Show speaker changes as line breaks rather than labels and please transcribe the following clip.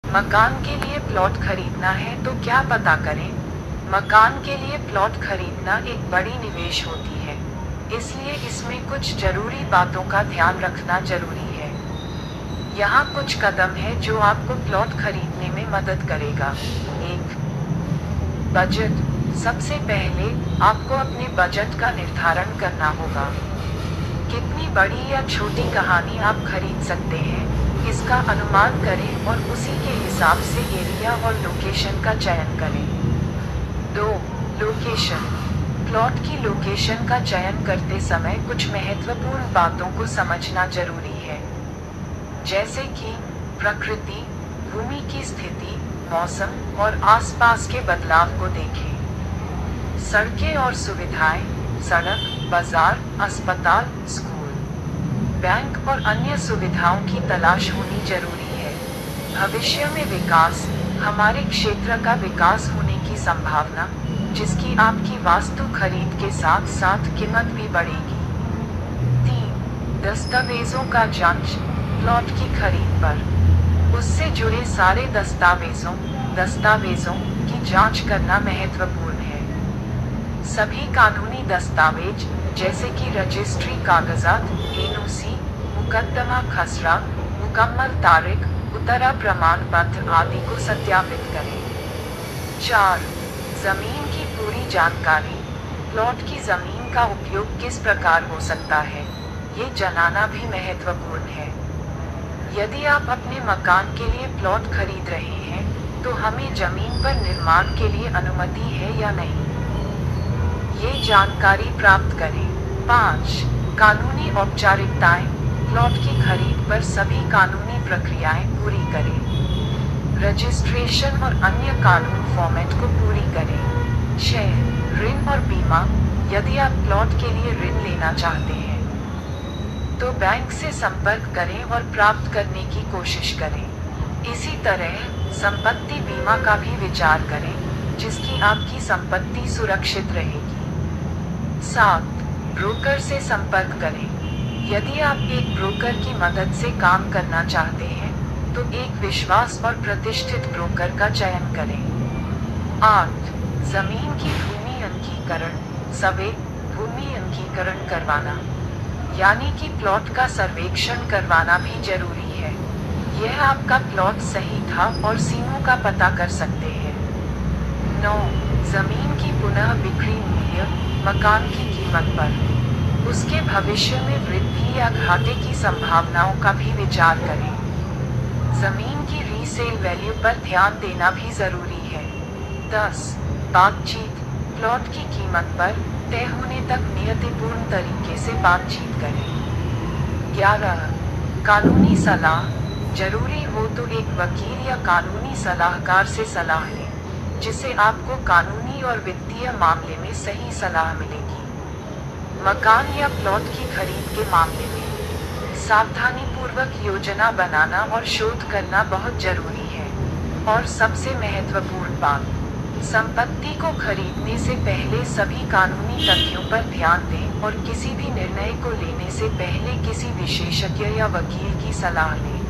मकान के लिए प्लॉट खरीदना है तो क्या पता करें? मकान के लिए प्लॉट खरीदना एक बड़ी निवेश होती है, इसलिए इसमें कुछ जरूरी बातों का ध्यान रखना जरूरी है। यहाँ कुछ कदम है जो आपको प्लॉट खरीदने में मदद करेगा। 1. बजट। सबसे पहले आपको अपने बजट का निर्धारण करना होगा। कितनी बड़ी या छोटी कहानी आप खरीद सकते हैं, इसका अनुमान करें और उसी के हिसाब से एरिया और लोकेशन का चयन करें। 2. लोकेशन। प्लॉट की लोकेशन का चयन करते समय कुछ महत्वपूर्ण बातों को समझना जरूरी है, जैसे कि प्रकृति, भूमि की स्थिति, मौसम और आसपास के बदलाव को देखें। सड़कें और सुविधाएं, सड़क, बाजार, अस्पताल, स्कूल, बैंक और अन्य सुविधाओं की तलाश होनी जरूरी है। भविष्य में विकास, हमारे क्षेत्र का विकास होने की संभावना, जिसकी आपकी वास्तु खरीद के साथ साथ कीमत भी बढ़ेगी। 3. दस्तावेजों का जांच। प्लॉट की खरीद पर उससे जुड़े सारे दस्तावेजों की जांच करना महत्वपूर्ण है। सभी कानूनी दस्तावेज, जैसे कि रजिस्ट्री कागजात, एनओसी, मुकदमा खसरा, मुकम्मल तारीख, उतरा प्रमाण पत्र आदि को सत्यापित करें। 4. जमीन की पूरी जानकारी। प्लॉट की जमीन का उपयोग किस प्रकार हो सकता है, ये जानना भी महत्वपूर्ण है। यदि आप अपने मकान के लिए प्लॉट खरीद रहे हैं, तो हमें जमीन पर निर्माण के लिए अनुमति है या नहीं, ये जानकारी प्राप्त करें। 5. कानूनी औपचारिकताएं। प्लॉट की खरीद पर सभी कानूनी प्रक्रियाएं पूरी करें। रजिस्ट्रेशन और अन्य कानून फॉर्मेट को पूरी करें। 6. ऋण और बीमा। यदि आप प्लॉट के लिए ऋण लेना चाहते हैं, तो बैंक से संपर्क करें और प्राप्त करने की कोशिश करें। इसी तरह संपत्ति बीमा का भी विचार करें, जिसकी आपकी संपत्ति सुरक्षित रहेगी। 7. ब्रोकर से संपर्क करें। यदि आप एक ब्रोकर की मदद से काम करना चाहते हैं, तो एक विश्वास और प्रतिष्ठित ब्रोकर का चयन करें। 8. जमीन की भूमि अंकीकरण। सर्वे, भूमि अंकीकरण करवाना, यानी कि प्लॉट का सर्वेक्षण करवाना भी जरूरी है। यह आपका प्लॉट सही था और सीमों का पता कर सकते हैं। 9. जमीन की पुनः बिक्री मूल्य। मकान की कीमत पर उसके भविष्य में वृद्धि या घाटे की संभावनाओं का भी विचार करें। जमीन की रीसेल वैल्यू पर ध्यान देना भी जरूरी है। 10. बातचीत। प्लॉट की कीमत पर तय होने तक नियतिपूर्ण तरीके से बातचीत करें। 11. कानूनी सलाह। जरूरी हो तो एक वकील या कानूनी सलाहकार से सलाह लें, जिससे आपको कानूनी और वित्तीय मामले में सही सलाह मिलेगी। मकान या प्लॉट की खरीद के मामले में सावधानीपूर्वक योजना बनाना और शोध करना बहुत जरूरी है। और सबसे महत्वपूर्ण बात, संपत्ति को खरीदने से पहले सभी कानूनी तथ्यों पर ध्यान दें और किसी भी निर्णय को लेने से पहले किसी विशेषज्ञ या वकील की सलाह लें।